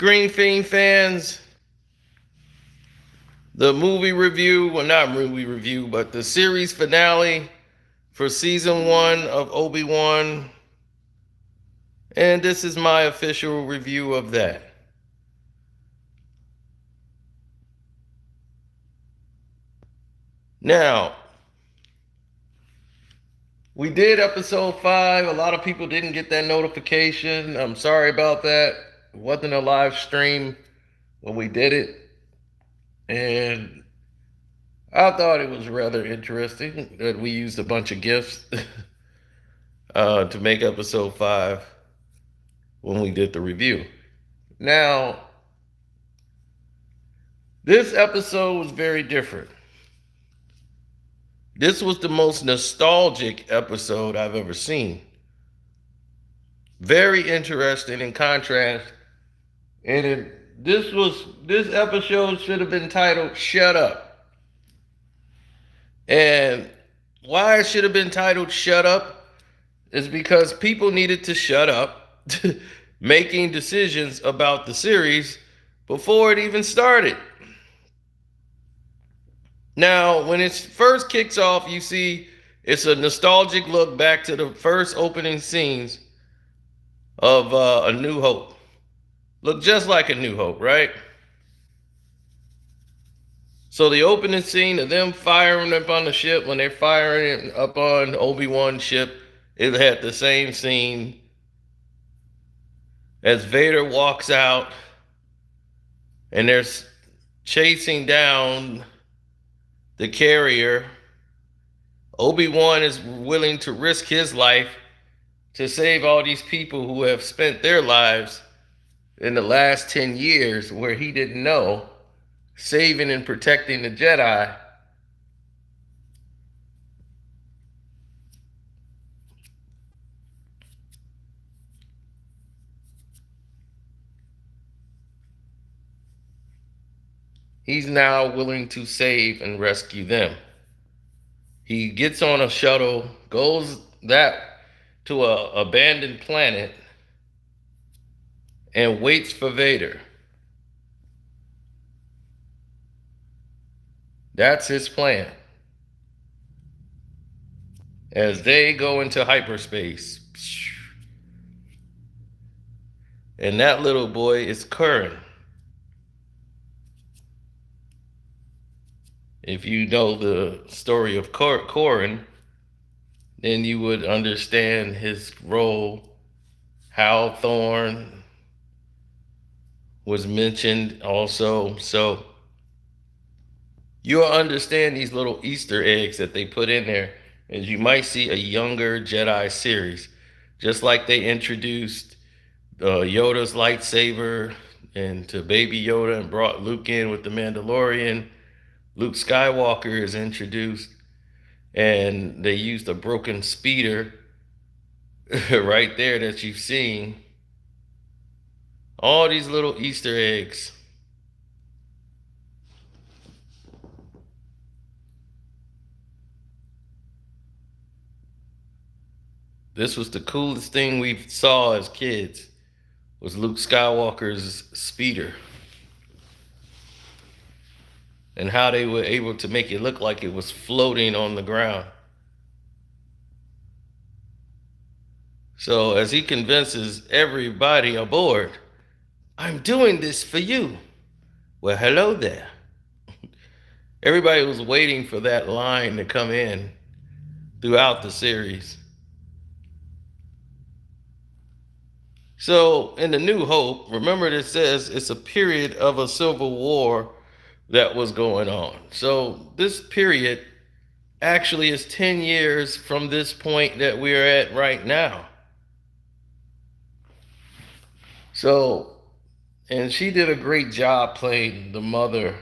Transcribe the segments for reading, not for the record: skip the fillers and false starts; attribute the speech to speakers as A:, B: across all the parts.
A: Screen Fiend fans, the movie review, well, not movie review, but the series finale for season 1 of Obi-Wan. And this is my official review of that. Now, we did episode 5. A lot of people didn't get that notification. I'm sorry about that. It wasn't a live stream when we did it. And I thought it was rather interesting that we used a bunch of gifts to make episode 5 when we did the review. Now, this episode was very different. This was the most nostalgic episode I've ever seen. Very interesting in contrast. And this episode should have been titled Shut Up. And why it should have been titled Shut Up is because people needed to shut up making decisions about the series before it even started. Now, when it first kicks off, you see it's a nostalgic look back to the first opening scenes of A New Hope. Look just like A New Hope, right? So the opening scene of them firing up on the ship, when they're firing up on Obi-Wan's ship, it had the same scene as Vader walks out and they're chasing down the carrier. Obi-Wan is willing to risk his life to save all these people who have spent their lives in the last 10 years where he didn't know, saving and protecting the Jedi. He's now willing to save and rescue them. He gets on a shuttle, goes to a abandoned planet, and waits for Vader. That's his plan. As they go into hyperspace. And that little boy is Curran. If you know the story of Corran, then you would understand his role. Hal Thorne was mentioned also. So you'll understand these little Easter eggs that they put in there, as you might see a younger Jedi series. Just like they introduced Yoda's lightsaber into Baby Yoda and brought Luke in with the Mandalorian. Luke Skywalker is introduced, and they used a broken speeder right there that you've seen. All these little Easter eggs. This was the coolest thing we saw as kids, was Luke Skywalker's speeder. And how they were able to make it look like it was floating on the ground. So as he convinces everybody aboard, I'm doing this for you. Well, hello there. Everybody was waiting for that line to come in throughout the series. So in The New Hope, remember it says it's a period of a civil war that was going on. So this period actually is 10 years from this point that we're at right now. So, and she did a great job playing the mother,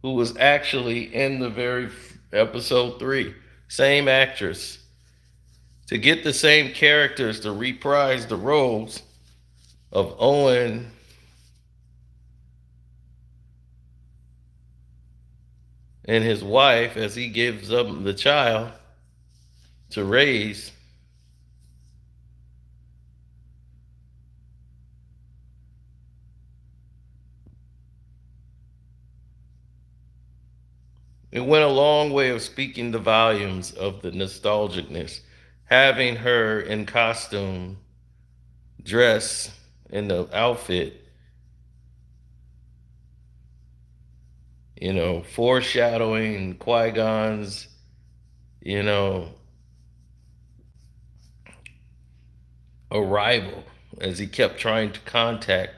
A: who was actually in the very episode 3. Same actress. To get the same characters to reprise the roles of Owen and his wife as he gives up the child to raise. It went a long way of speaking the volumes of the nostalgicness. Having her in costume, dress in the outfit, foreshadowing Qui-Gon's, you know, arrival as he kept trying to contact.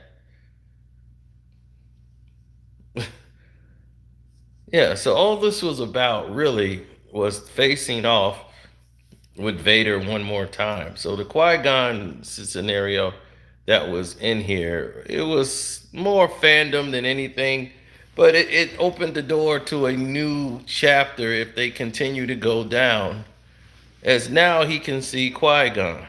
A: Yeah, so all this was about really was facing off with Vader one more time. So the Qui-Gon scenario that was in here, it was more fandom than anything, but it opened the door to a new chapter if they continue to go down, as now he can see Qui-Gon.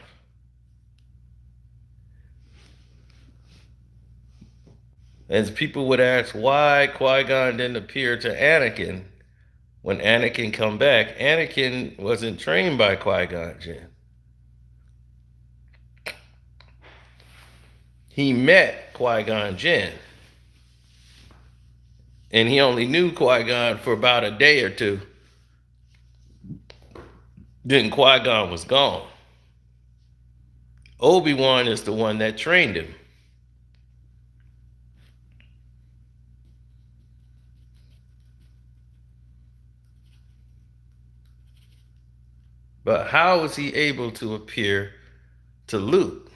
A: As people would ask why Qui-Gon didn't appear to Anakin when Anakin come back, Anakin wasn't trained by Qui-Gon Jinn. He met Qui-Gon Jinn, and he only knew Qui-Gon for about a day or two. Then Qui-Gon was gone. Obi-Wan is the one that trained him. But how was he able to appear to Luke?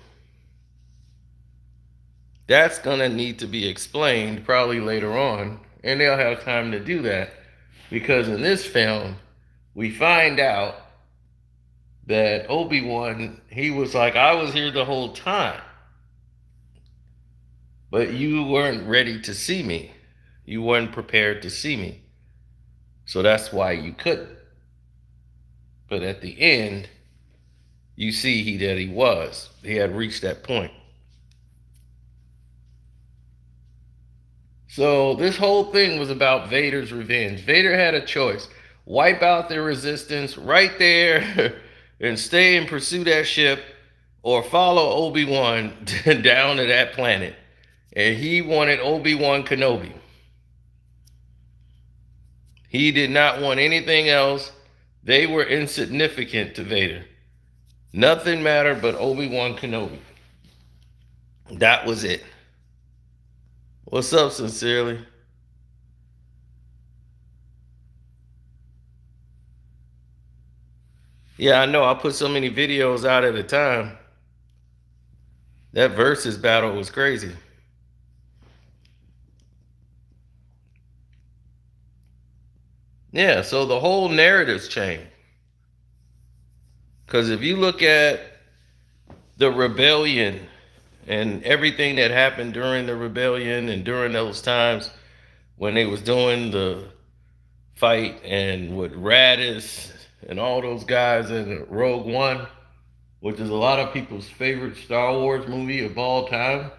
A: That's going to need to be explained probably later on, and they'll have time to do that, because in this film, we find out that Obi-Wan, he was like, I was here the whole time, but you weren't ready to see me. You weren't prepared to see me. So that's why you couldn't. But at the end, you see that he was. He had reached that point. So this whole thing was about Vader's revenge. Vader had a choice. Wipe out the resistance right there and stay and pursue that ship, or follow Obi-Wan down to that planet. And he wanted Obi-Wan Kenobi. He did not want anything else. They were insignificant to Vader. Nothing mattered but Obi-Wan Kenobi. That was it. What's up, Sincerely? Yeah, I know. I put so many videos out at a time. That versus battle was crazy. Yeah, so the whole narrative's changed. Because if you look at the rebellion and everything that happened during the rebellion and during those times when they was doing the fight and with Radis and all those guys in Rogue One, which is a lot of people's favorite Star Wars movie of all time.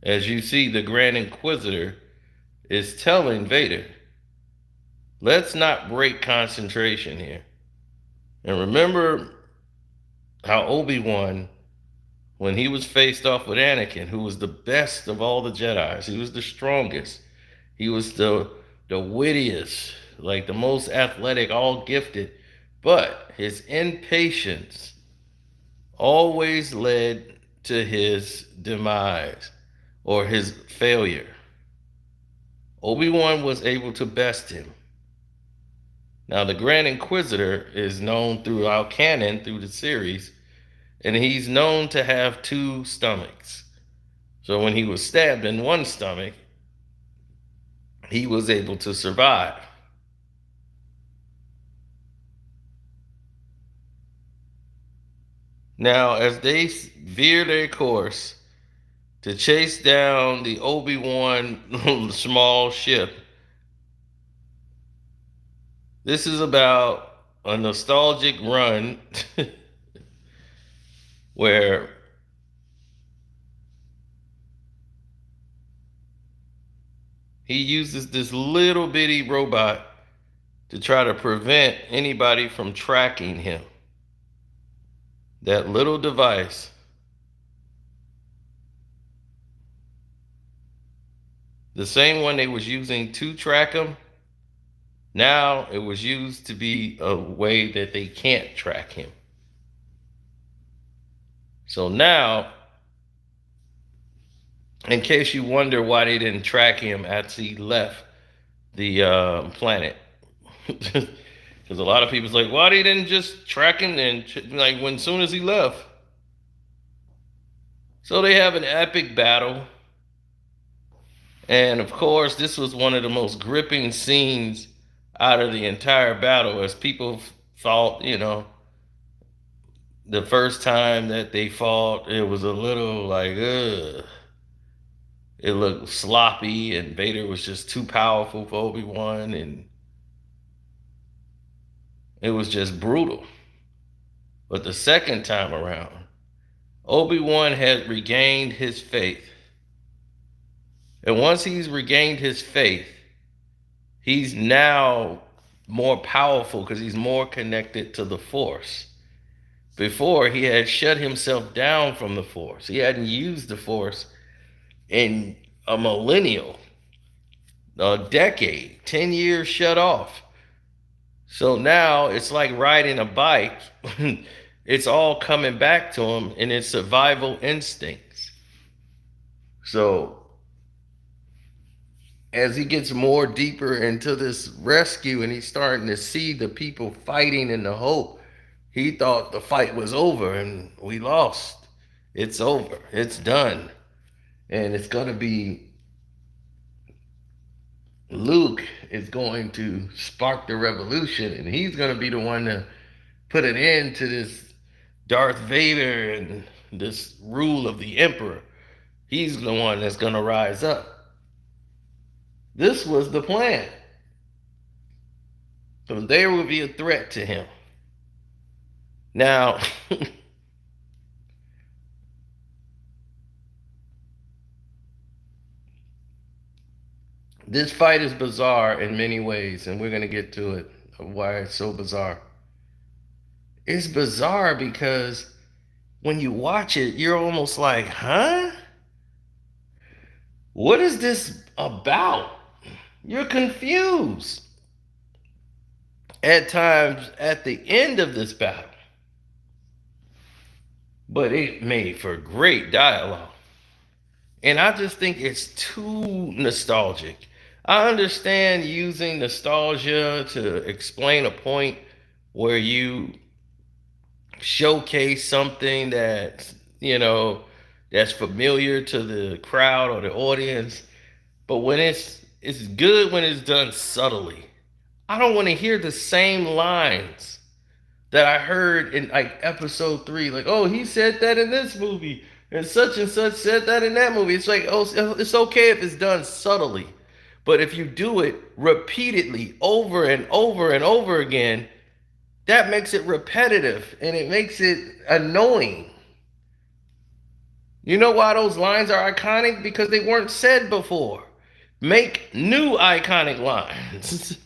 A: As you see, the Grand Inquisitor is telling Vader, let's not break concentration here. And remember how Obi-Wan, when he was faced off with Anakin, who was the best of all the Jedis, he was the strongest, he was the wittiest, like the most athletic, all gifted, but his impatience always led to his demise or his failure. Obi-Wan was able to best him. Now, the Grand Inquisitor is known throughout canon, through the series, and he's known to have two stomachs. So when he was stabbed in one stomach, he was able to survive. Now, as they veer their course to chase down the Obi-Wan small ship, this is about a nostalgic run where he uses this little bitty robot to try to prevent anybody from tracking him. That little device, the same one they was using to track him, now it was used to be a way that they can't track him. So now, in case you wonder why they didn't track him after he left the planet, because a lot of people's like, why they didn't just track him and like when soon as he left. So they have an epic battle, and of course, this was one of the most gripping scenes out of the entire battle, as people thought, the first time that they fought, it was a little like, ugh. It looked sloppy, and Vader was just too powerful for Obi-Wan, and it was just brutal. But the second time around, Obi-Wan had regained his faith. And once he's regained his faith, he's now more powerful because he's more connected to the Force. Before, he had shut himself down from the Force. He hadn't used the Force in a millennial, a decade, 10 years shut off. So now it's like riding a bike. It's all coming back to him in his survival instincts. So as he gets more deeper into this rescue and he's starting to see the people fighting in the hope, he thought the fight was over and we lost. It's over. It's done. And it's going to be Luke is going to spark the revolution, and he's going to be the one to put an end to this Darth Vader and this rule of the Emperor. He's the one that's going to rise up. This was the plan. So there would be a threat to him. Now, this fight is bizarre in many ways, and we're going to get to it, why it's so bizarre. It's bizarre because when you watch it, you're almost like, huh? What is this about? You're confused. At times, at the end of this battle. But it made for great dialogue. And I just think it's too nostalgic. I understand using nostalgia to explain a point where you showcase something that, that's familiar to the crowd or the audience. But when it's good when it's done subtly. I don't want to hear the same lines that I heard in like episode 3. Like, oh, he said that in this movie, and such said that in that movie. It's like, oh, it's okay if it's done subtly. But if you do it repeatedly over and over and over again, that makes it repetitive and it makes it annoying. You know why those lines are iconic? Because they weren't said before. Make new iconic lines.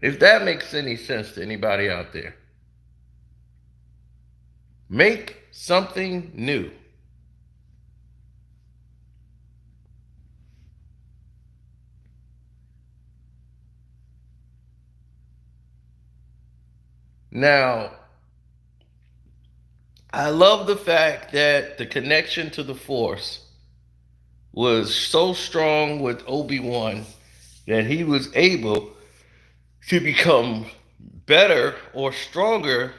A: If that makes any sense to anybody out there. Make something new. Now, I love the fact that the connection to the Force was so strong with Obi-Wan that he was able to become better or stronger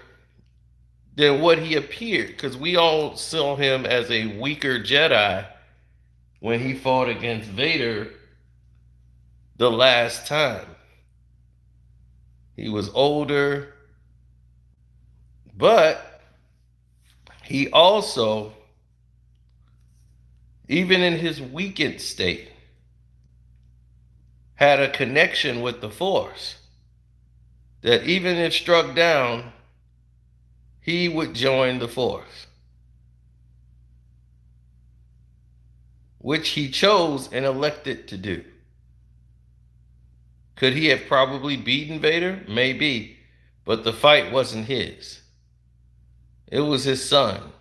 A: than what he appeared. Because we all saw him as a weaker Jedi when he fought against Vader the last time. He was older, but he also, even in his weakened state, had a connection with the Force that even if struck down, he would join the Force, which he chose and elected to do. Could he have probably beaten Vader? Maybe. But the fight wasn't his, it was his son.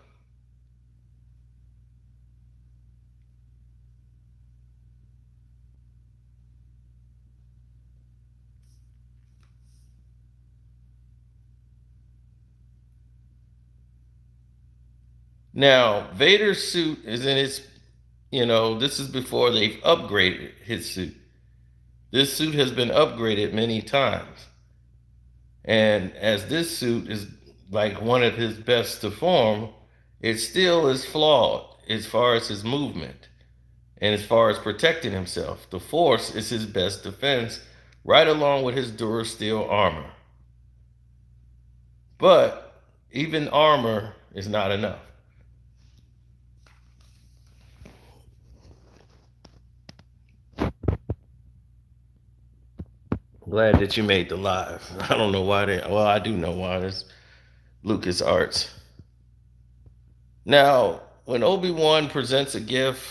A: Now, Vader's suit is in his, this is before they've upgraded his suit. This suit has been upgraded many times. And as this suit is like one of his best to form, it still is flawed as far as his movement and as far as protecting himself. The Force is his best defense, right along with his Durasteel armor. But even armor is not enough. Glad that you made the live. I don't know why well, I do know why. It's Lucas Arts. Now, when Obi-Wan presents a gift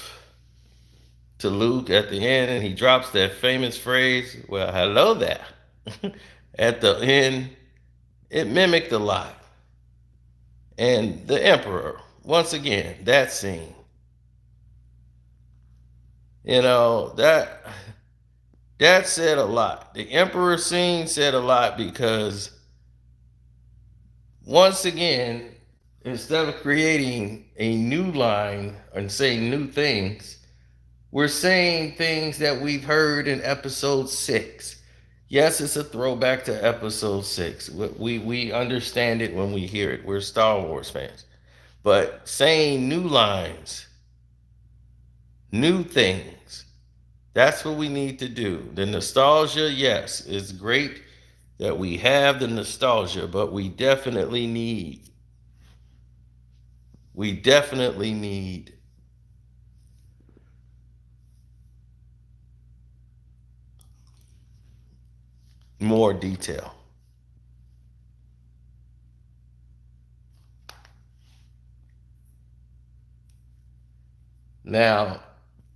A: to Luke at the end and he drops that famous phrase, well, hello there, at the end, it mimicked a lot. And the Emperor, once again, that scene. That said a lot. The Emperor scene said a lot because once again, instead of creating a new line and saying new things, we're saying things that we've heard in episode 6. Yes, it's a throwback to episode 6. We understand it when we hear it. We're Star Wars fans. But saying new lines, new things, that's what we need to do. The nostalgia, yes, it's great that we have the nostalgia, but we definitely need more detail. Now,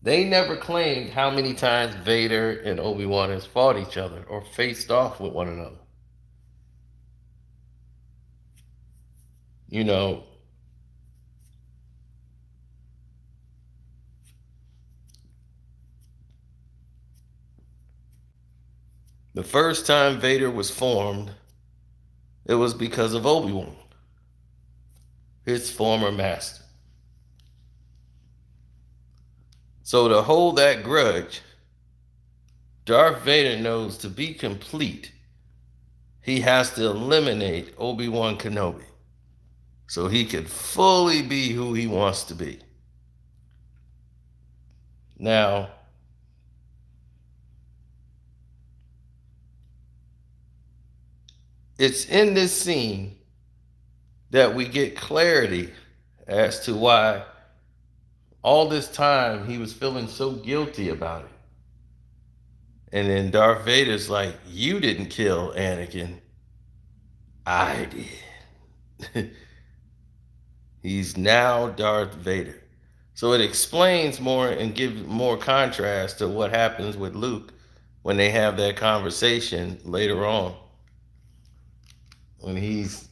A: they never claimed how many times Vader and Obi-Wan has fought each other or faced off with one another. You know, the first time Vader was formed, it was because of Obi-Wan, his former master. So to hold that grudge, Darth Vader knows to be complete, he has to eliminate Obi-Wan Kenobi so he could fully be who he wants to be. Now, it's in this scene that we get clarity as to why all this time he was feeling so guilty about it. And then Darth Vader's like, you didn't kill Anakin. I did. He's now Darth Vader. So it explains more and gives more contrast to what happens with Luke when they have that conversation later on. When he's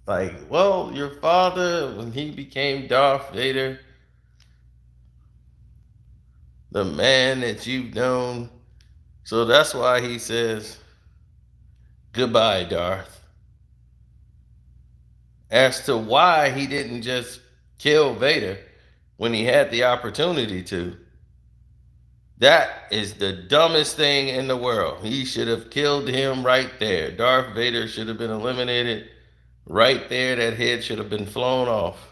A: like, well, your father, when he became Darth Vader, the man that you've known. So that's why he says, goodbye, Darth. As to why he didn't just kill Vader when he had the opportunity to, that is the dumbest thing in the world. He should have killed him right there. Darth Vader should have been eliminated right there. That head should have been flown off.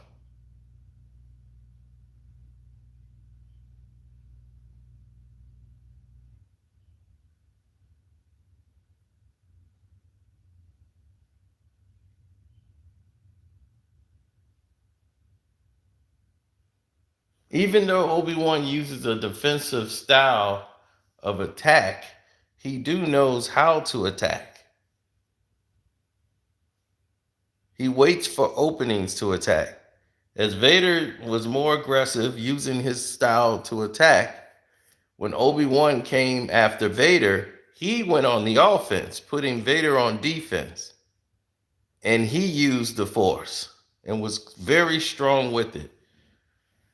A: Even though Obi-Wan uses a defensive style of attack, he do knows how to attack. He waits for openings to attack. As Vader was more aggressive using his style to attack, when Obi-Wan came after Vader, He went on the offense, putting Vader on defense. And he used the Force and was very strong with it.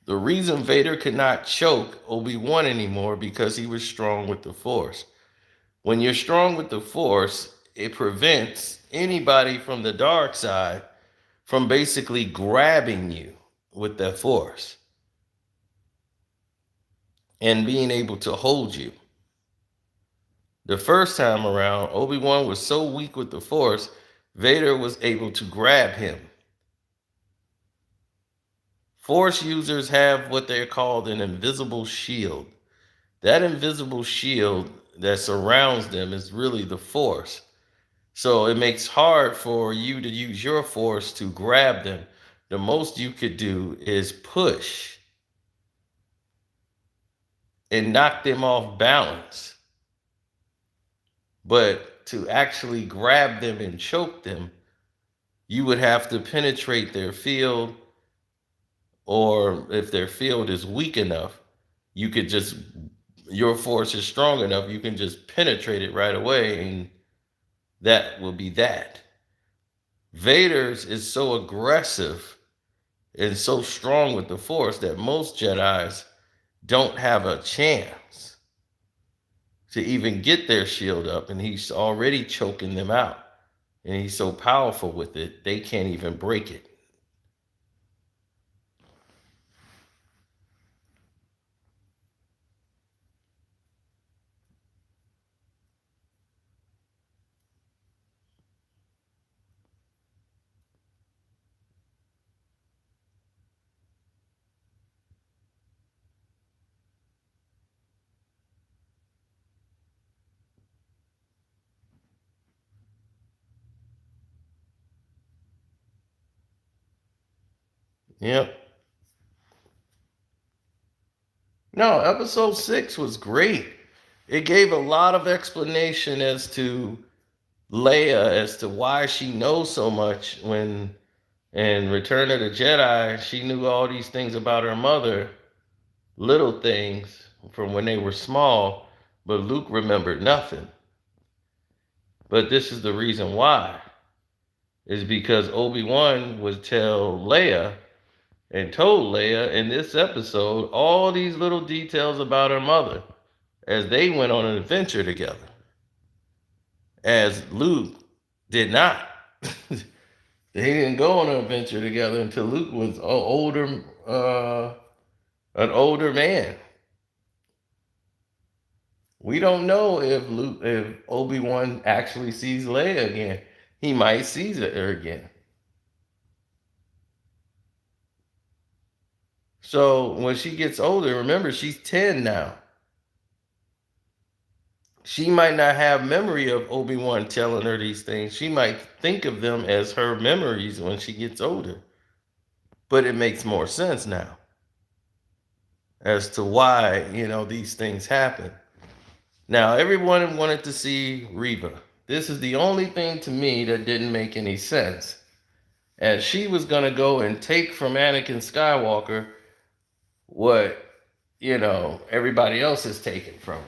A: The reason Vader could not choke Obi-Wan anymore because he was strong with the Force. When you're strong with the Force, it prevents anybody from the dark side from basically grabbing you with that Force and being able to hold you. The first time around, Obi-Wan was so weak with the Force, Vader was able to grab him. Force users have what they're called an invisible shield. That invisible shield that surrounds them is really the Force. So it makes hard for you to use your Force to grab them. The most you could do is push and knock them off balance. But to actually grab them and choke them, you would have to penetrate their field, or if their field is weak enough, you could just, your Force is strong enough, you can just penetrate it right away, and that will be that. Vader's is so aggressive and so strong with the Force that most Jedis don't have a chance to even get their shield up, and he's already choking them out. And he's so powerful with it, they can't even break it. Yep. No, episode 6 was great. It gave a lot of explanation as to Leia, as to why she knows so much. When in Return of the Jedi, she knew all these things about her mother, little things from when they were small, but Luke remembered nothing. But this is the reason why. Is because Obi-Wan would tell Leia and told Leia in this episode all these little details about her mother as they went on an adventure together. As Luke did not. They didn't go on an adventure together until Luke was an older man. We don't know if Obi-Wan actually sees Leia again. He might see her again. So when she gets older, remember she's 10 now. She might not have memory of Obi-Wan telling her these things. She might think of them as her memories when she gets older. But it makes more sense now as to why, these things happen. Now, everyone wanted to see Reva. This is the only thing to me that didn't make any sense. As she was going to go and take from Anakin Skywalker what, everybody else is taking from him.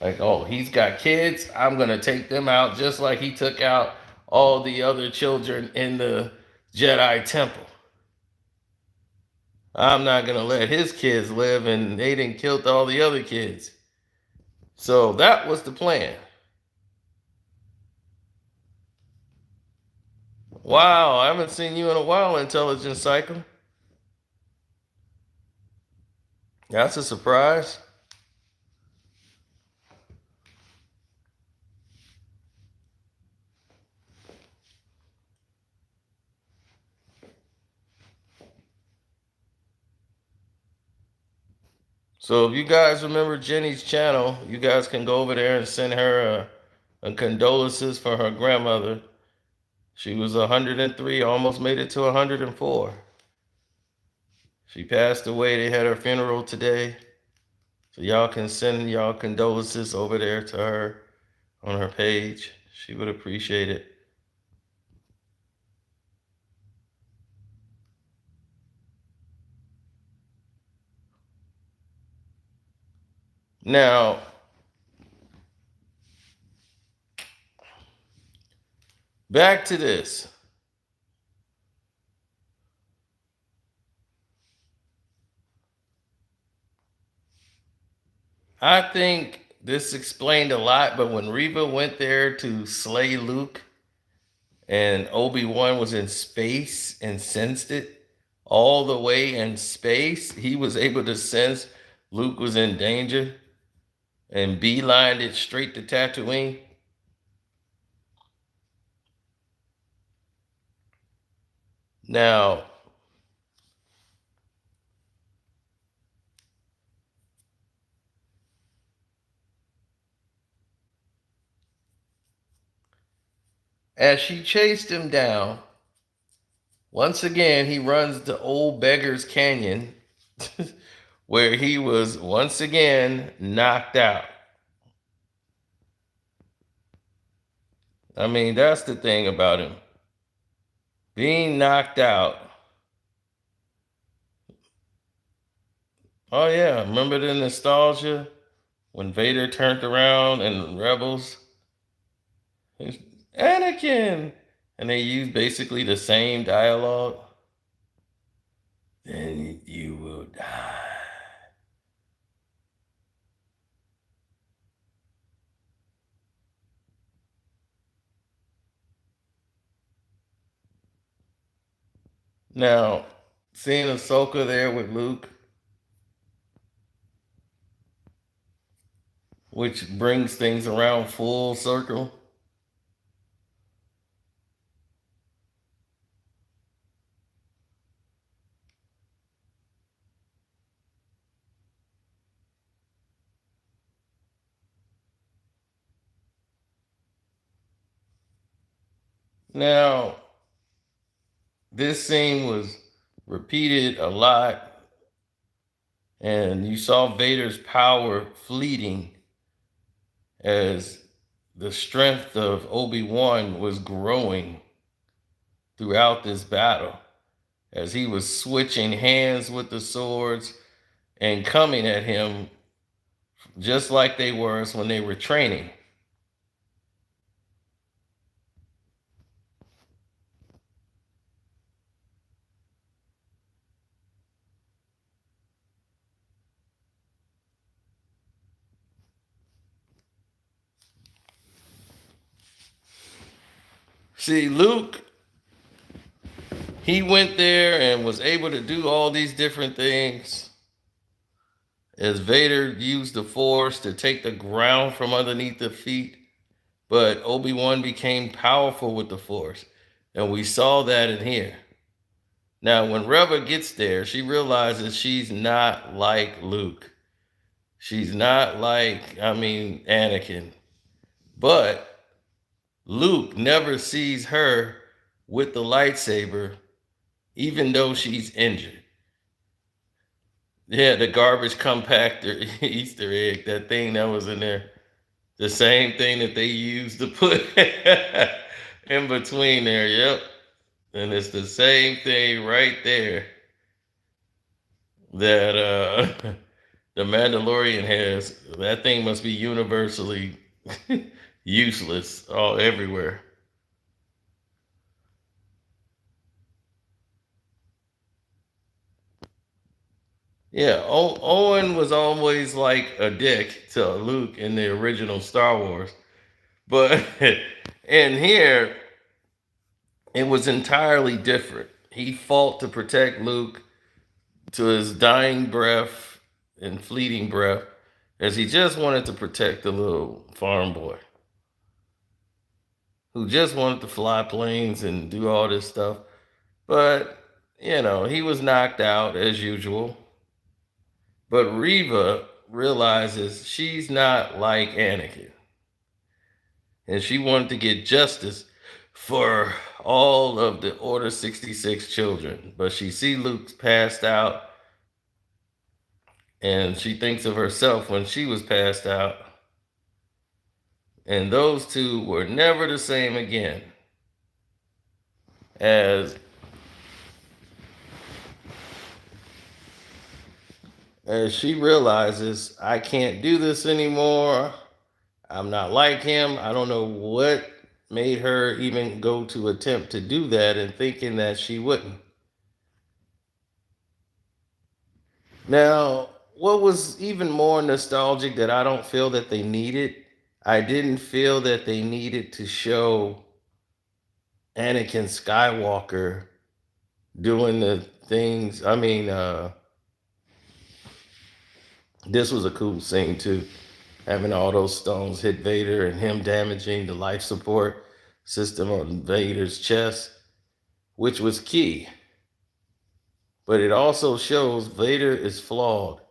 A: Like, oh, he's got kids, I'm going to take them out just like he took out all the other children in the Jedi Temple. I'm not going to let his kids live, and they didn't kill all the other kids. So that was the plan. Wow, I haven't seen you in a while, Intelligence Cycle. That's a surprise. So if you guys remember Jenny's channel, you guys can go over there and send her a condolences for her grandmother. She was 103, almost made it to 104. She passed away. They had her funeral today. So y'all can send y'all condolences over there to her on her page. She would appreciate it. Now, Back to this. I think this explained a lot, but when Reva went there to slay Luke and Obi-Wan was in space and sensed it all the way in space, he was able to sense Luke was in danger and beelined it straight to Tatooine. Now, as she chased him down, once again he runs to Old Beggar's Canyon, where he was once again knocked out. I mean, that's the thing about him. Being knocked out. Oh, yeah. Remember the nostalgia when Vader turned around and Rebels? Anakin! And they used basically the same dialogue. Then you will die. Now, seeing Ahsoka there with Luke, which brings things around full circle. Now, this scene was repeated a lot, and you saw Vader's power fleeting as the strength of Obi-Wan was growing throughout this battle, as he was switching hands with the swords and coming at him just like they were when they were training. See, Luke, he went there and was able to do all these different things as Vader used the Force to take the ground from underneath the feet. But Obi-Wan became powerful with the Force. And we saw that in here. Now, when Reva gets there, she realizes she's not like Luke. She's not like, Anakin. But Luke never sees her with the lightsaber, even though she's injured. Yeah, the garbage compactor Easter egg, that thing that was in there. The same thing that they used to put in between there. Yep. And it's the same thing right there that the Mandalorian has. That thing must be universally useless all everywhere. Yeah, Owen was always like a dick to Luke in the original Star Wars. But in here, it was entirely different. He fought to protect Luke to his dying breath and fleeting breath, as he just wanted to protect the little farm boy who just wanted to fly planes and do all this stuff. But, he was knocked out as usual. But Reva realizes she's not like Anakin. And she wanted to get justice for all of the Order 66 children. But she see Luke's passed out, and she thinks of herself when she was passed out. And those two were never the same again. As she realizes, I can't do this anymore. I'm not like him. I don't know what made her even go to attempt to do that and thinking that she wouldn't. Now, what was even more nostalgic that I don't feel that they needed, I didn't feel that they needed to show Anakin Skywalker doing the things. I mean, this was a cool scene too. Having all those stones hit Vader and him damaging the life support system on Vader's chest, which was key. But it also shows Vader is flawed.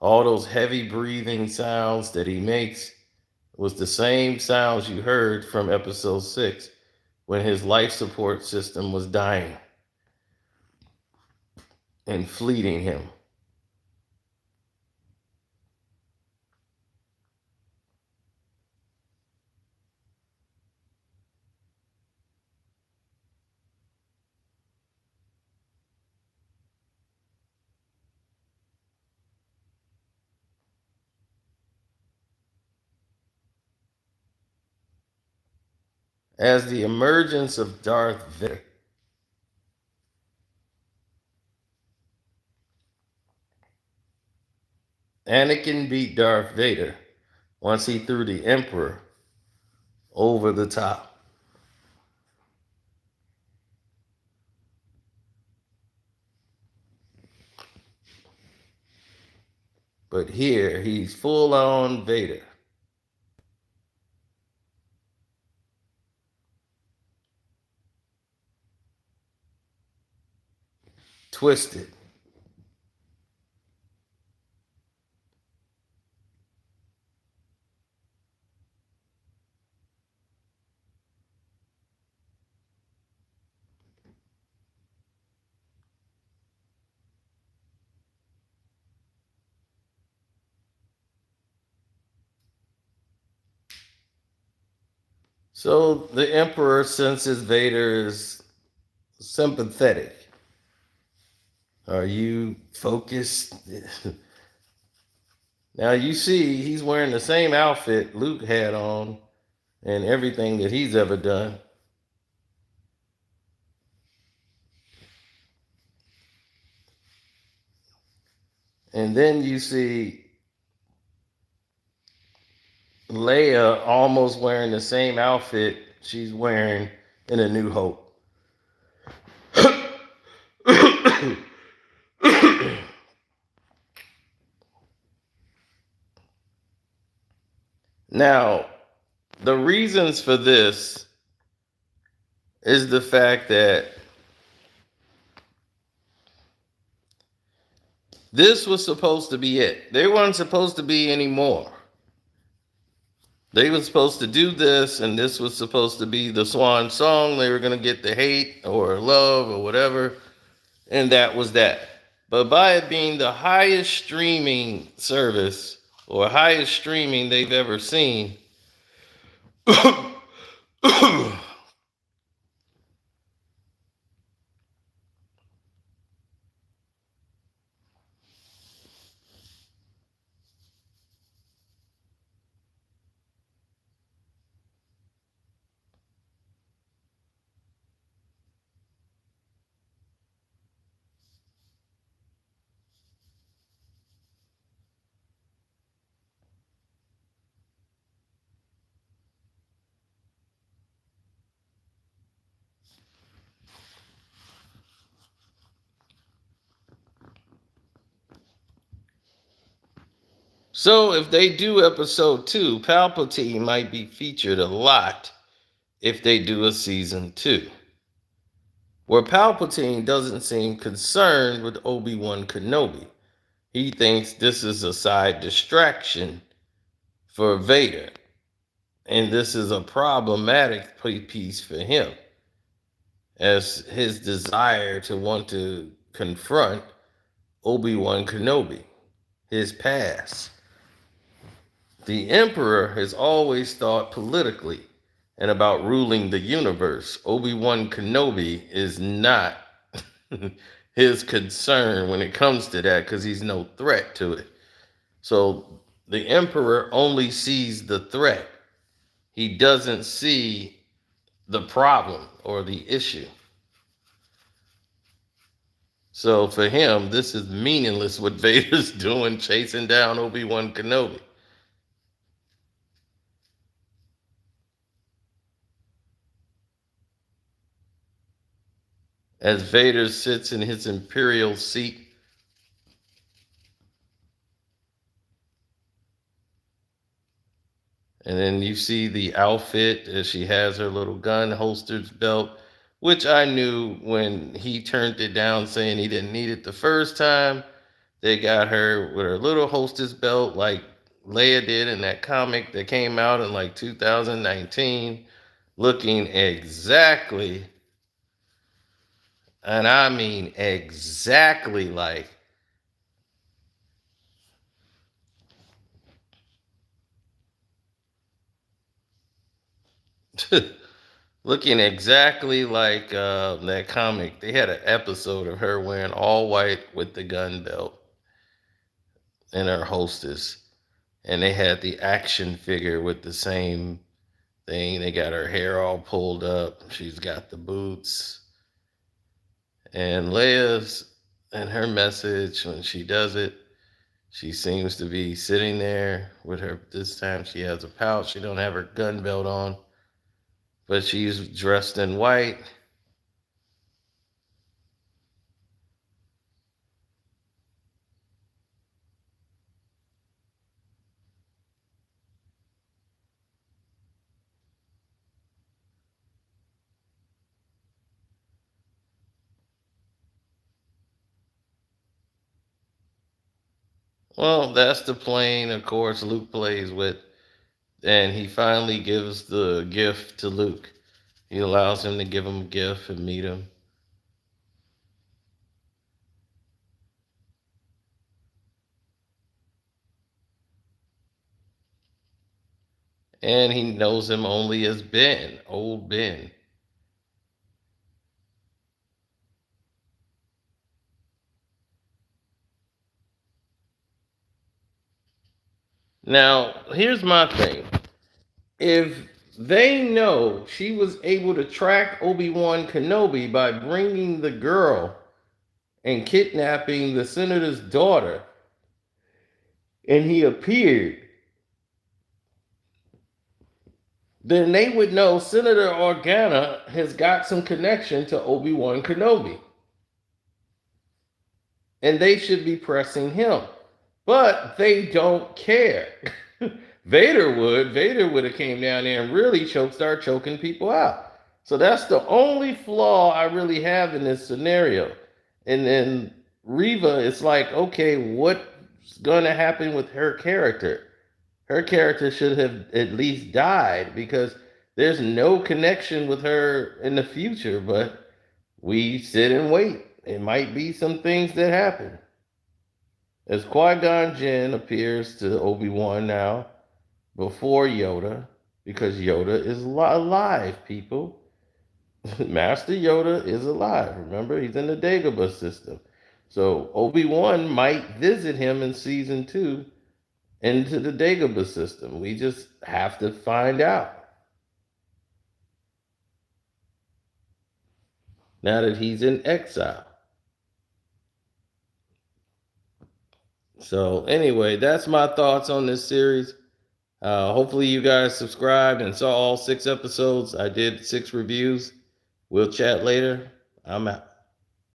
A: All those heavy breathing sounds that he makes was the same sounds you heard from episode 6 when his life support system was dying and fleeting him. As the emergence of Darth Vader, Anakin beat Darth Vader once he threw the Emperor over the top. But here, he's full on Vader. Twisted. So the Emperor senses Vader is sympathetic. Are you focused? Now you see he's wearing the same outfit Luke had on and everything that he's ever done. And then you see Leia almost wearing the same outfit she's wearing in A New Hope. Now, the reasons for this is the fact that this was supposed to be it. There wasn't supposed to be any more. They were supposed to do this, and this was supposed to be the swan song. They were going to get the hate or love or whatever, and that was that. But by it being the highest streaming service or highest streaming they've ever seen, so if they do episode 2, Palpatine might be featured a lot if they do a season 2. Where Palpatine doesn't seem concerned with Obi-Wan Kenobi. He thinks this is a side distraction for Vader. And this is a problematic piece for him, as his desire to want to confront Obi-Wan Kenobi, his past. The Emperor has always thought politically and about ruling the universe. Obi-Wan Kenobi is not his concern when it comes to that because he's no threat to it. So the Emperor only sees the threat. He doesn't see the problem or the issue. So for him, this is meaningless what Vader's doing, chasing down Obi-Wan Kenobi. As Vader sits in his imperial seat, and then you see the outfit as she has her little gun holstered belt, which I knew when he turned it down saying he didn't need it the first time. They got her with her little hostess belt like Leia did in that comic that came out in like 2019, looking exactly, and I mean exactly like looking exactly like that comic. They had an episode of her wearing all white with the gun belt and her hostess, and they had the action figure with the same thing. They got her hair all pulled up. She's got the boots. And Leia's and her message when she does it, she seems to be sitting there with her. This time she has a pouch. She don't have her gun belt on, but she's dressed in white. Well, that's the plane, of course, Luke plays with, and he finally gives the gift to Luke. He allows him to give him a gift and meet him. And he knows him only as Ben, old Ben. Now, here's my thing. If they know she was able to track Obi-Wan Kenobi by bringing the girl and kidnapping the senator's daughter, and he appeared, then they would know Senator Organa has got some connection to Obi-Wan Kenobi. And they should be pressing him. But they don't care. Vader would. Vader would have came down there and really start choking people out. So that's the only flaw I really have in this scenario. And then Reva, it's like, okay, what's going to happen with her character? Her character should have at least died because there's no connection with her in the future, but we sit and wait. It might be some things that happen. As Qui-Gon Jinn appears to Obi-Wan now before Yoda, because Yoda is alive, people. Master Yoda is alive. Remember, he's in the Dagobah system. So Obi-Wan might visit him in season 2 into the Dagobah system. We just have to find out. Now that he's in exile. So anyway, that's my thoughts on this series. Hopefully you guys subscribed and saw all 6 episodes. I did 6 reviews. We'll chat later. I'm out.